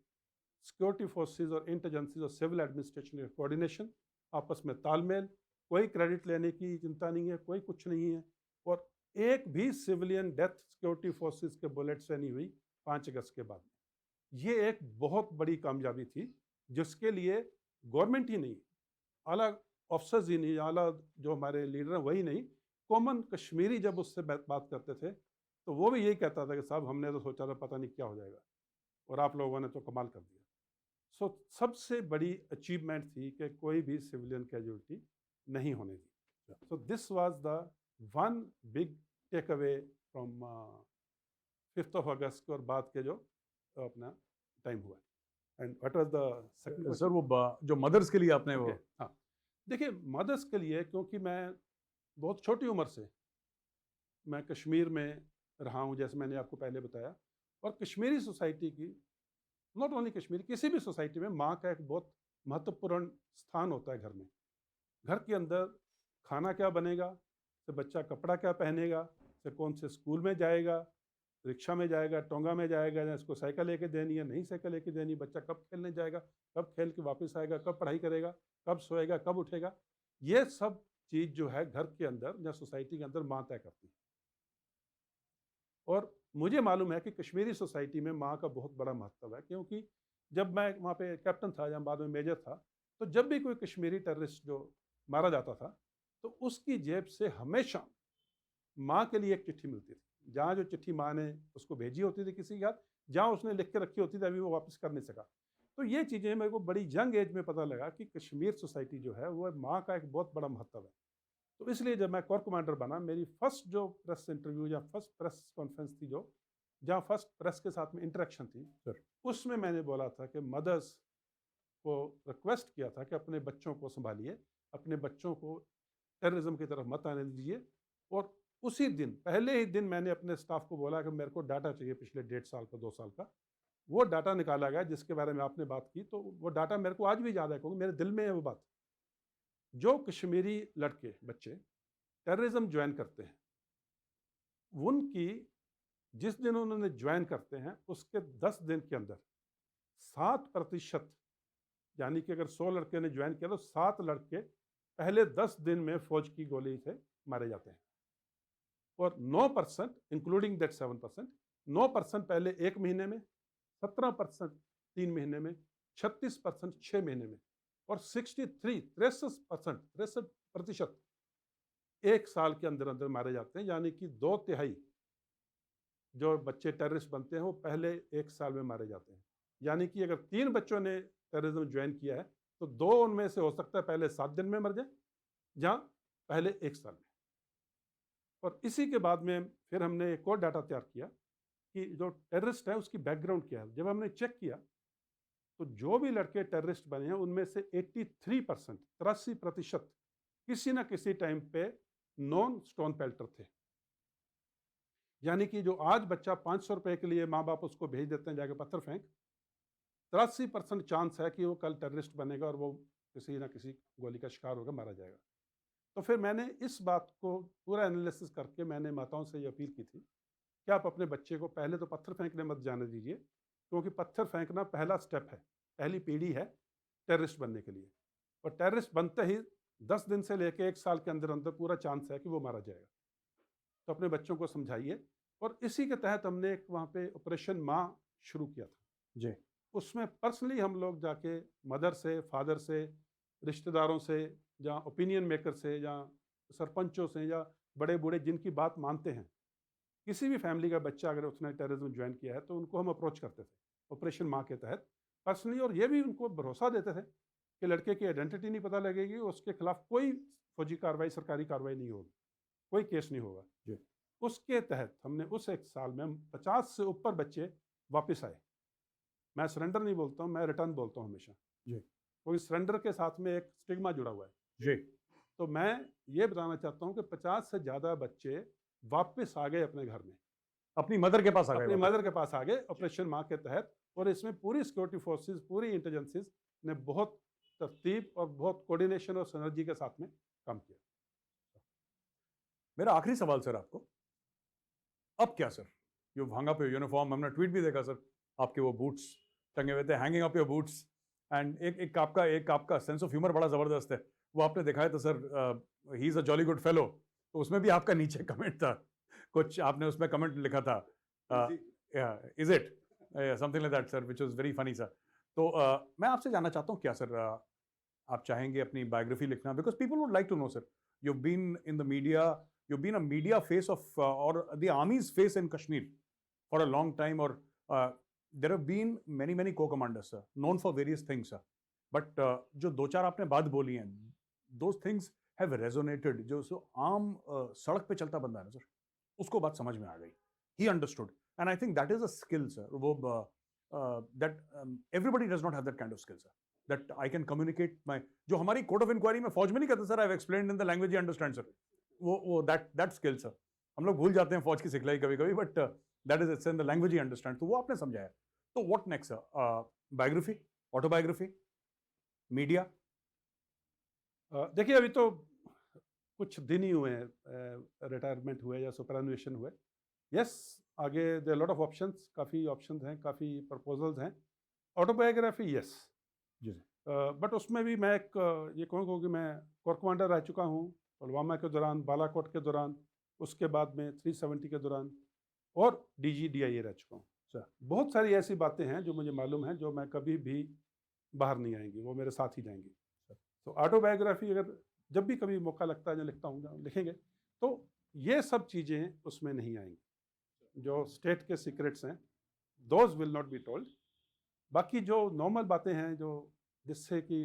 सिक्योरिटी फोर्सेस और इंटेलिजेंसीज और सिविल एडमिनिस्ट्रेशन के कोऑर्डिनेशन, आपस में तालमेल, कोई क्रेडिट लेने की चिंता नहीं है, कोई कुछ नहीं है, और एक भी सिविलियन डेथ सिक्योरिटी फोर्सेस के बुलेट से नहीं हुई 5 अगस्त के बाद। ये एक बहुत बड़ी कामयाबी थी, जिसके लिए गवर्नमेंट ही नहीं, आला ऑफिसर्स ही नहीं, आला जो हमारे लीडर हैं वही नहीं, कॉमन कश्मीरी जब उससे बात करते थे तो वो भी यही कहता था कि साहब हमने तो सोचा था पता नहीं क्या हो जाएगा, और आप लोगों ने तो कमाल कर दिया। सो सबसे बड़ी अचीवमेंट थी कि कोई भी सिविलियन कैजुअलिटी नहीं होने दी। So this was the one big take away from 5th of August और बाद के जो अपना टाइम हुआ। And what was the second sir, वो जो मदर्स के लिए आपने वो हाँ, देखिए मदर्स के लिए, क्योंकि मैं बहुत छोटी उम्र से मैं कश्मीर में रहा हूँ, जैसे मैंने आपको पहले बताया, और कश्मीरी सोसाइटी की, नॉट ओनली कश्मीर, किसी भी सोसाइटी में माँ का एक बहुत महत्वपूर्ण स्थान होता है घर में। घर के अंदर खाना क्या बनेगा, से बच्चा कपड़ा क्या पहनेगा, से कौन से स्कूल में जाएगा, रिक्शा में जाएगा, टोंगा में जाएगा, या इसको साइकिल लेके देनी है, नहीं साइकिल लेके देनी, बच्चा कब खेलने जाएगा, कब खेल के वापस आएगा, कब पढ़ाई करेगा, कब सोएगा, कब उठेगा, ये सब चीज़ जो है घर के अंदर या सोसाइटी के अंदर माँ तय करती है। और मुझे मालूम है कि कश्मीरी सोसाइटी में माँ का बहुत बड़ा महत्व है, क्योंकि जब मैं वहाँ पे कैप्टन था या बाद में मेजर था, तो जब भी कोई कश्मीरी टेररिस्ट जो मारा जाता था, तो उसकी जेब से हमेशा माँ के लिए एक चिट्ठी मिलती थी। जहाँ जो चिट्ठी माँ ने उसको भेजी होती थी किसी के हाथ, जहाँ उसने लिख के रखी होती थी, अभी वो वापस कर नहीं सका। तो ये चीज़ें मेरे को बड़ी यंग एज में पता लगा कि कश्मीर सोसाइटी जो है वो माँ का एक बहुत बड़ा महत्व है। तो इसलिए जब मैं कोर कमांडर बना, मेरी फर्स्ट जो प्रेस इंटरव्यू या फर्स्ट प्रेस कॉन्फ्रेंस थी, जो जहाँ फर्स्ट प्रेस के साथ में इंटरेक्शन थी, उसमें मैंने बोला था कि मदर्स को रिक्वेस्ट किया था कि अपने बच्चों को संभालिए, अपने बच्चों को टेररिज्म की तरफ मत आने दीजिए। और उसी दिन, पहले ही दिन, मैंने अपने स्टाफ को बोला कि मेरे को डाटा चाहिए पिछले 1.5 साल का, 2 साल का। वो डाटा निकाला गया जिसके बारे में आपने बात की, तो वो डाटा मेरे को आज भी याद है, क्योंकि मेरे दिल में है वो बात। जो कश्मीरी लड़के बच्चे टेररिज्म ज्वाइन करते हैं, उनकी जिस दिन उन्होंने ज्वाइन करते हैं, उसके 10 दिन के अंदर 7%, यानी कि अगर 100 लड़के ने ज्वाइन किया तो 7 लड़के पहले 10 दिन में फौज की गोली से मारे जाते हैं। और 9%, इंक्लूडिंग दैट 7%, 9% पहले 1 महीने में, 17% 3 महीने में, 36% 6 महीने में, और 63% 1 साल के अंदर अंदर मारे जाते हैं। यानी कि 2/3 जो बच्चे टेररिस्ट बनते हैं वो पहले 1 साल में मारे जाते हैं। यानी कि अगर 3 बच्चों ने टेररिज्म ज्वाइन किया है, तो 2 उनमें से हो सकता है पहले 7 दिन में मर जाए, जहाँ पहले 1 साल में। और इसी के बाद में फिर हमने एक और डाटा तैयार किया कि जो टेररिस्ट है उसकी बैकग्राउंड क्या है। जब हमने चेक किया, तो जो भी लड़के टेररिस्ट बने हैं उनमें से 83% किसी ना किसी टाइम पे नॉन स्टोन पेल्टर थे। यानी कि जो आज बच्चा 500 रुपए के लिए माँ बाप उसको भेज देते हैं जाके पत्थर फेंक, 83% चांस है कि वो कल टेररिस्ट बनेगा और वो किसी ना किसी गोली का शिकार होगा, मारा जाएगा। तो फिर मैंने इस बात को पूरा एनालिसिस करके मैंने माताओं से ये अपील की थी कि आप अपने बच्चे को पहले तो पत्थर फेंकने मत जाने दीजिए, क्योंकि पत्थर फेंकना पहला स्टेप है, पहली पीढ़ी है टेररिस्ट बनने के लिए। और टेररिस्ट बनते ही 10 दिन से लेकर 1 साल के अंदर अंदर पूरा चांस है कि वो मारा जाएगा। तो अपने बच्चों को समझाइए। और इसी के तहत हमने एक वहाँ पे ऑपरेशन माँ शुरू किया था जी। उसमें पर्सनली हम लोग जाके मदर से, फादर से, रिश्तेदारों से, या ओपिनियन मेकर से, या सरपंचों से, या बड़े बूढ़े जिनकी बात मानते हैं, किसी भी फैमिली का बच्चा अगर उसने टेररिज्म ज्वाइन किया है तो उनको हम अप्रोच करते थे ऑपरेशन माँ के तहत। पर्सनली, और ये भी उनको भरोसा देते थे कि लड़के की आइडेंटिटी नहीं पता लगेगी, उसके खिलाफ कोई फौजी कार्रवाई, सरकारी कार्रवाई नहीं होगी, कोई केस नहीं होगा जी। उसके तहत हमने उस एक साल में 50 से ऊपर बच्चे वापस आए। मैं सरेंडर नहीं बोलता हूँ, मैं रिटर्न बोलता हूँ हमेशा, जी। क्योंकि सरेंडर के साथ में एक स्टिग्मा जुड़ा हुआ है। जी। तो मैं ये बताना चाहता हूँ कि 50 से ज़्यादा बच्चे वापस आ गए अपने घर में, अपनी मदर के पास आ गए अपनी वापस। मदर के पास आ गए ऑपरेशन माँ के तहत। और इसमें पूरी सिक्योरिटी फोर्सेस, पूरी इंटेलिजेंसेस ने बहुत तरतीब और बहुत कोऑर्डिनेशन और सिनर्जी के साथ में काम किया। मेरा आखिरी सवाल सर आपको, अब क्या sir? You hung up your uniform, हमने ट्वीट भी देखा सर, आपके वो बूट्स टंगे हुए थे, hanging up your boots, and एक आपका सेंस ऑफ ह्यूमर बड़ा जबरदस्त है, वो आपने दिखाया था sir, he is a jolly good fellow, तो उसमें भी आपका नीचे कमेंट था, कुछ आपने उसमें कमेंट लिखा था, is it something like that sir, which was very funny sir. तो मैं आपसे जानना चाहता हूँ क्या सर, आप चाहेंगे अपनी बायोग्राफी लिखना, because people would like to know sir, you've been in the media, you've been a media face of or the army's face in Kashmir for a long time, or there have been many co-commanders sir, known for various things sir, but जो दो चार आपने बात बोली हैं, those things have resonated, जो सो आम सड़क पे चलता बंदा है ना सर, उसको बात समझ में आ गई, he understood, and I think that is a skill sir, वो that everybody does not have that kind of skill sir, that I can communicate my, जो हमारी कोर्ट ऑफ इंक्वायरी में फौज में नहीं कहते sir, I have explained in the language you understand sir, वो that skill sir, हम लोग भूल जाते हैं फौज की सिखलाई कभी कभी, but that is it's in the language you understand, तो वो आपने समझाया। तो what next sir, biography, autobiography, media? देखिए, अभी तो कुछ दिन ही हुए हैं रिटायरमेंट हुए या सुपरएनुएशन हुए। यस, आगे देयर लॉट ऑफ ऑप्शंस, काफ़ी ऑप्शंस हैं, काफ़ी प्रपोजल्स हैं। ऑटोबायोग्राफी यस जी बट उसमें भी मैं एक ये कहूँगा कि मैं कोर कमांडर रह चुका हूँ, पुलवामा के दौरान, बालाकोट के दौरान, उसके बाद में 370 के दौरान, और DGDIA रह चुका हूँ सर। बहुत सारी ऐसी बातें हैं जो मुझे मालूम है, जो मैं कभी भी बाहर नहीं आएंगी, वो मेरे साथ ही जाएंगी। तो ऑटोबायोग्राफी अगर जब भी कभी मौका लगता है, जो लिखता हूँ, जहाँ लिखेंगे, तो ये सब चीज़ें उसमें नहीं आएंगी। जो स्टेट के सीक्रेट्स हैं, those will not be told. बाकी जो नॉर्मल बातें हैं, जो जिससे कि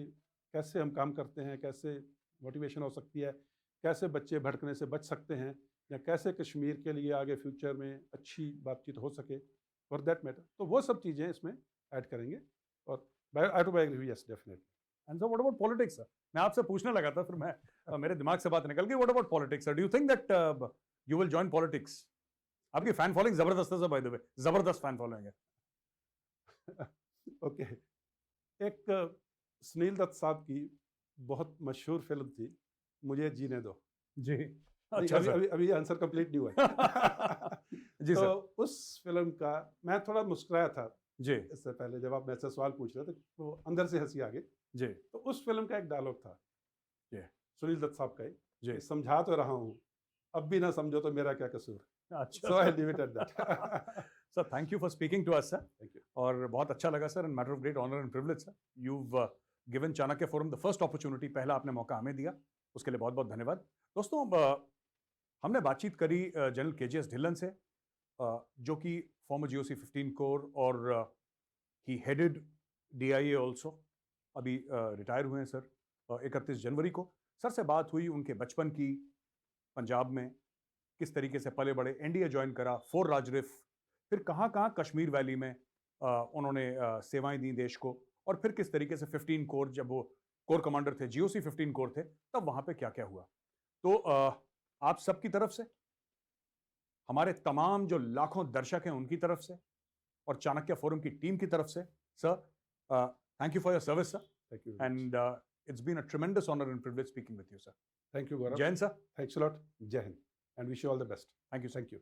कैसे हम काम करते हैं, कैसे मोटिवेशन हो सकती है, कैसे बच्चे भटकने से बच सकते हैं, या कैसे कश्मीर के लिए आगे फ्यूचर में अच्छी बातचीत हो सके, फॉर दैट मैटर, तो वो सब चीज़ें इसमें ऐड करेंगे। और autobiography yes definitely. And so what about politics sir? मैं आपसे पूछने लगा था, फिर मैं मेरे दिमाग से बात निकल गई, what about politics sir? Do you think that you will join politics? आपकी फैन फॉलोइंग जबरदस्त है सर, बाय द वे, जबरदस्त फैन फॉलोइंग है। ओके, एक सुनील दत्त साहब की बहुत मशहूर फिल्म थी, मुझे जीने दो। जी नहीं, अच्छा अभी सर। अभी अभी आंसर कंप्लीट नहीं हुआ है। जी तो सर। उस फिल्म का मैं थोड़ा मुस्कुराया था जी इससे पहले, जब आप मेरे से सवाल पूछ रहे थे, तो अंदर से हंसी आ गई। जी तो उस फिल्म का एक डायलॉग था जी सुनील दत्त साहब का ही, जी। कि समझा तो रहा हूँ, अब भी ना समझो तो मेरा क्या कसूर। अच्छा so I leave it at that. Sir, thank you for speaking to us sir, thank you. और बहुत अच्छा लगा sir, and matter of great honour and privilege sir, you've given Chanakya forum the first opportunity, पहला आपने मौका हमें दिया, उसके लिए बहुत बहुत धन्यवाद। दोस्तों, हमने बातचीत करी जनरल KGS ढिल्लन से, जो कि फॉर्मर GOC 15 कोर, और ही हेडेड DIA ऑल्सो, अभी रिटायर हुए हैं सर 31 जनवरी को। सर से बात हुई उनके बचपन की, पंजाब में किस तरीके से पले बड़े, NDA ज्वाइन करा, 4 राजरिफ, फिर कहाँ कहाँ कश्मीर वैली में उन्होंने सेवाएं दी देश को, और फिर किस तरीके से 15 कोर, जब वो कोर कमांडर थे, GOC 15 कोर थे, तब वहाँ पे क्या क्या हुआ। तो आप सबकी तरफ से, हमारे तमाम जो लाखों दर्शक हैं उनकी तरफ से, और चाणक्य फोरम की टीम की तरफ से, sir thank you for your service sir, thank you and it's been a tremendous honor and privilege speaking with you sir. Thank you Gaurav. Jai Hind sir. Thanks a lot. Jai Hind, and wish you all the best. Thank you sir. Thank you.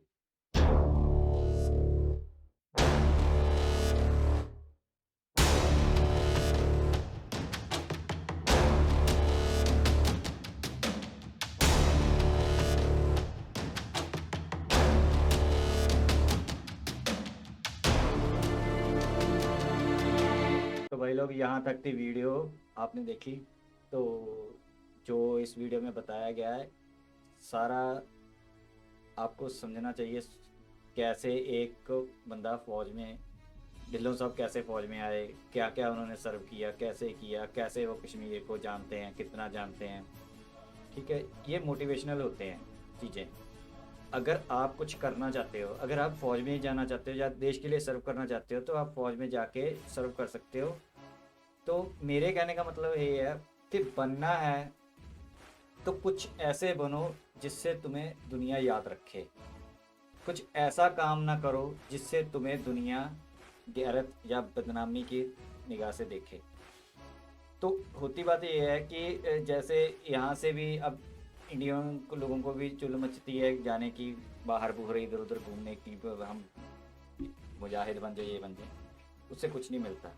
तो भाई लोग, यहाँ तक की video आपने देखी, तो जो इस वीडियो में बताया गया है सारा आपको समझना चाहिए, कैसे एक बंदा फौज में ढिल्लों साहब कैसे फ़ौज में आए, क्या क्या उन्होंने सर्व किया, कैसे वो कश्मीर को जानते हैं, कितना जानते हैं। ठीक है, ये मोटिवेशनल होते हैं चीज़ें। अगर आप कुछ करना चाहते हो, अगर आप फ़ौज में जाना चाहते हो या देश के लिए सर्व करना चाहते हो, तो आप फ़ौज में जाके सर्व कर सकते हो। तो मेरे कहने का मतलब ये है कि बनना है तो कुछ ऐसे बनो जिससे तुम्हें दुनिया याद रखे। कुछ ऐसा काम ना करो जिससे तुम्हें दुनिया गैरत या बदनामी की निगाह से देखे। तो होती बात ये है कि जैसे यहाँ से भी अब इंडियन को लोगों को भी चुल मचती है जाने की, बाहर बूहर इधर उधर घूमने की, हम मुजाहिद बन जाए, ये बन जाए। उससे कुछ नहीं मिलता।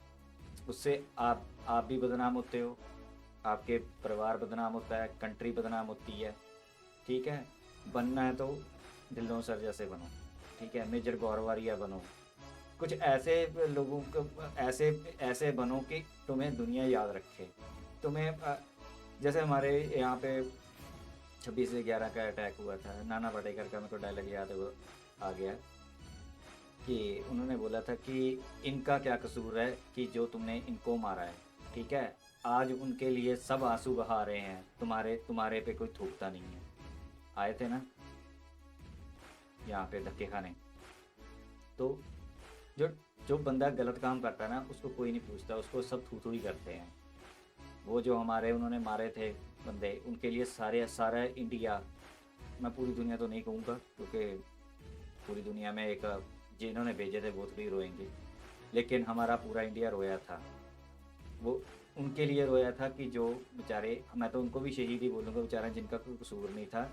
उससे आप भी बदनाम होते हो, आपके परिवार बदनाम होता है, कंट्री बदनाम होती है। ठीक है, बनना है तो ढिल्लों सर जैसे बनो। ठीक है, मेजर गौरवारिया बनो। कुछ ऐसे लोगों को ऐसे ऐसे बनो कि तुम्हें दुनिया याद रखे। तुम्हें जैसे हमारे यहाँ पे 26/11 का अटैक हुआ था, नाना पाटेकर का मेरे को डायलॉग याद है, वो आ गया कि उन्होंने बोला था कि इनका क्या कसूर है कि जो तुमने इनको मारा है। ठीक है, आज उनके लिए सब आंसू बहा रहे हैं, तुम्हारे पे कोई थूकता नहीं है। आए थे ना यहाँ पे धक्के खाने। तो जो जो बंदा गलत काम करता है ना, उसको कोई नहीं पूछता, उसको सब थू थू ही करते हैं। वो जो हमारे उन्होंने मारे थे बंदे, उनके लिए सारा इंडिया, मैं पूरी दुनिया तो नहीं कहूँगा क्योंकि पूरी दुनिया में एक जिन्होंने भेजे थे वो थोड़ी रोएंगे, लेकिन हमारा पूरा इंडिया रोया था। वो उनके लिए रोया था कि जो बेचारे, मैं तो उनको भी शहीद ही बोलूँगा, बेचारा जिनका कोई कसूर नहीं था,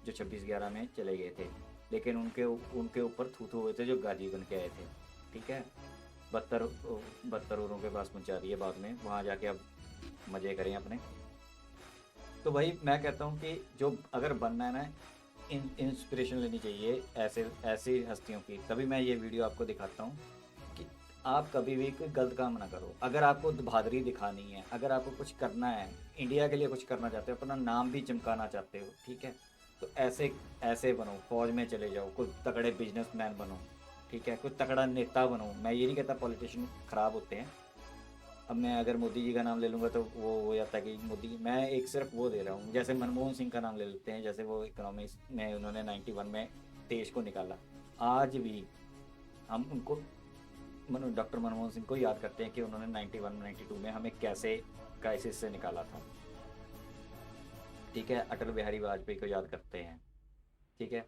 जो 26/11 में चले गए थे, लेकिन उनके ऊपर थू थू हुए थे जो गाजी बन के आए थे। ठीक है, बदतर औरों के पास पहुँचा दिए बाद में, वहाँ जाके अब मज़े करें अपने। तो भाई मैं कहता हूँ कि जो अगर बनना है ना, इंस्पिरेशन लेनी चाहिए ऐसे ऐसी हस्तियों की। तभी मैं ये वीडियो आपको दिखाता हूँ कि आप कभी भी कोई गलत काम ना करो। अगर आपको बहादुरी दिखानी है, अगर आपको कुछ करना है, इंडिया के लिए कुछ करना चाहते हो, अपना नाम भी चमकाना चाहते हो, ठीक है, तो ऐसे ऐसे बनो, फौज में चले जाओ, कोई तगड़े बिजनेसमैन बनो। ठीक है, कोई तगड़ा नेता बनो। मैं ये नहीं कहता पॉलिटिशियन ख़राब होते हैं। अब मैं अगर मोदी जी का नाम ले लूँगा तो वो हो जाता है कि मोदी, मैं एक सिर्फ वो दे रहा हूँ, जैसे मनमोहन सिंह का नाम ले लेते हैं, जैसे वो इकोनॉमिक्स में उन्होंने 91 में देश को निकाला। आज भी हम उनको डॉक्टर मनमोहन सिंह को याद करते हैं कि उन्होंने 91 92 में हमें कैसे क्राइसिस से निकाला था। ठीक है, अटल बिहारी वाजपेयी को याद करते हैं। ठीक है,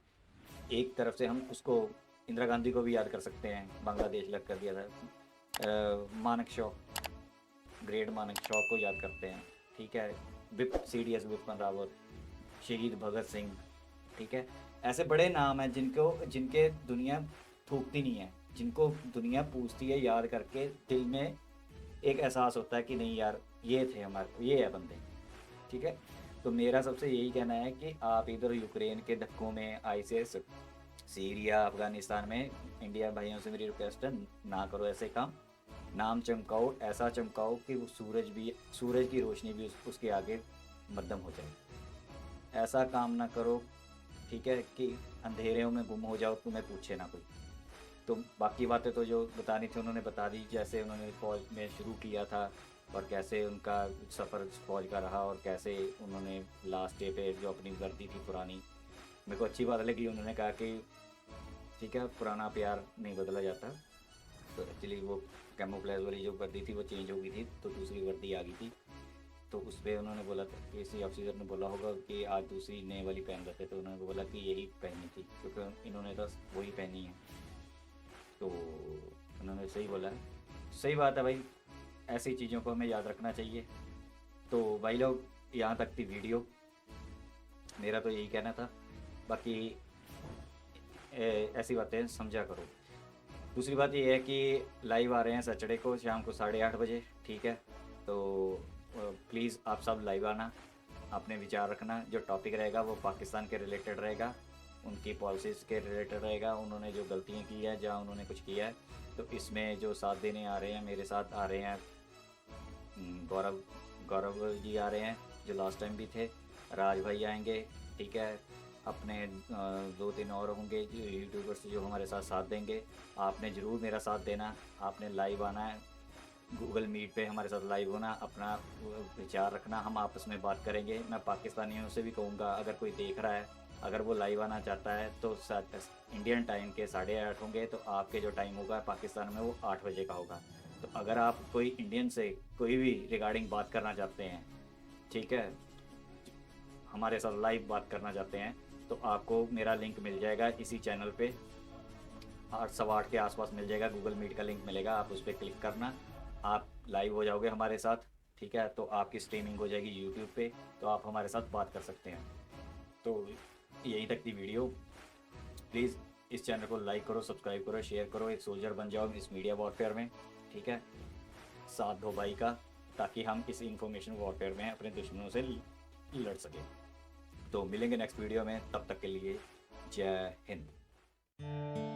एक तरफ से हम उसको इंदिरा गांधी को भी याद कर सकते हैं, बांग्लादेश अलग कर दिया था। मानक शॉ, ग्रेट मानक शॉ को याद करते हैं। ठीक है, CDS विपिन रावत, शहीद भगत सिंह। ठीक है, ऐसे बड़े नाम हैं जिनके दुनिया थूकती नहीं है, जिनको दुनिया पूछती है, याद करके दिल में एक एहसास होता है कि नहीं यार, ये थे हमारे, ये है बंदे। ठीक है, तो मेरा सबसे यही कहना है कि आप इधर यूक्रेन के धक्कों में, आईसिस, सीरिया, अफगानिस्तान में, इंडिया भाइयों से मेरी रिक्वेस्ट है, ना करो ऐसे काम। नाम चमकाओ, ऐसा चमकाओ कि वो सूरज की रोशनी भी उसके आगे मध्यम हो जाए। ऐसा काम ना करो, ठीक है, कि अंधेरों में गुम हो जाओ, तुम्हें पूछे ना कोई। तो बाकी बातें तो जो बतानी थी उन्होंने बता दी, जैसे उन्होंने फौज में शुरू किया था और कैसे उनका सफ़र फौज का रहा, और कैसे उन्होंने लास्ट डे पे जो अपनी वर्दी थी पुरानी, मेरे को अच्छी बात लगी, उन्होंने कहा कि ठीक है, पुराना प्यार नहीं बदला जाता। तो एक्चुअली वो कैमोफ्लेज वाली जो वर्दी थी वो चेंज हो गई थी, तो दूसरी वर्दी आ गई थी। तो उस पर उन्होंने बोला था, किसी ऑफिसर ने बोला होगा कि आज दूसरी नए वाली पहन रखे, तो उन्होंने बोला कि यही पहनी थी क्योंकि इन्होंने तो वही पहनी है। तो उन्होंने सही बोला है, सही बात है भाई, ऐसी चीज़ों को हमें याद रखना चाहिए। तो भाई लोग, यहाँ तक थी वीडियो, मेरा तो यही कहना था। बाकी ऐसी बातें समझा करो। दूसरी बात ये है कि लाइव आ रहे हैं सैटरडे को शाम को 8:30 बजे। ठीक है, तो प्लीज़ आप सब लाइव आना, अपने विचार रखना। जो टॉपिक रहेगा वो पाकिस्तान के रिलेटेड रहेगा, उनकी पॉलिसीज़ के रिलेटेड रहेगा, उन्होंने जो गलतियाँ की है, जहाँ उन्होंने कुछ किया है। तो इसमें जो साथ देने आ रहे हैं, मेरे साथ आ रहे हैं गौरव जी आ रहे हैं, जो लास्ट टाइम भी थे। राज भाई आएंगे, ठीक है, अपने 2-3 और होंगे जो यूट्यूबर्स जो हमारे साथ साथ देंगे। आपने ज़रूर मेरा साथ देना, आपने लाइव आना है, गूगल मीट पे हमारे साथ लाइव होना, अपना विचार रखना, हम आपस में बात करेंगे। मैं पाकिस्तानियों से भी कहूँगा, अगर कोई देख रहा है, अगर वो लाइव आना चाहता है तो इंडियन टाइम के 8:30 होंगे, तो आपके जो टाइम होगा पाकिस्तान में वो 8 बजे का होगा। तो अगर आप कोई इंडियन से कोई भी रिगार्डिंग बात करना चाहते हैं, ठीक है, हमारे साथ लाइव बात करना चाहते हैं, तो आपको मेरा लिंक मिल जाएगा इसी चैनल पे, 8 सवा 8 के आसपास मिल जाएगा, गूगल मीट का लिंक मिलेगा, आप उस पर क्लिक करना, आप लाइव हो जाओगे हमारे साथ, ठीक है। तो आपकी स्ट्रीमिंग हो जाएगी यूट्यूब पे, तो आप हमारे साथ बात कर सकते हैं। तो यहीं तक थी वीडियो। प्लीज़ इस चैनल को लाइक करो, सब्सक्राइब करो, शेयर करो, एक सोल्जर बन जाओ इस मीडिया वॉरफेयर में, ठीक है। साथ दो भाई का, ताकि हम इस इंफॉर्मेशन वॉरफेयर में अपने दुश्मनों से लड़ सकें। तो मिलेंगे नेक्स्ट वीडियो में, तब तक के लिए जय हिंद।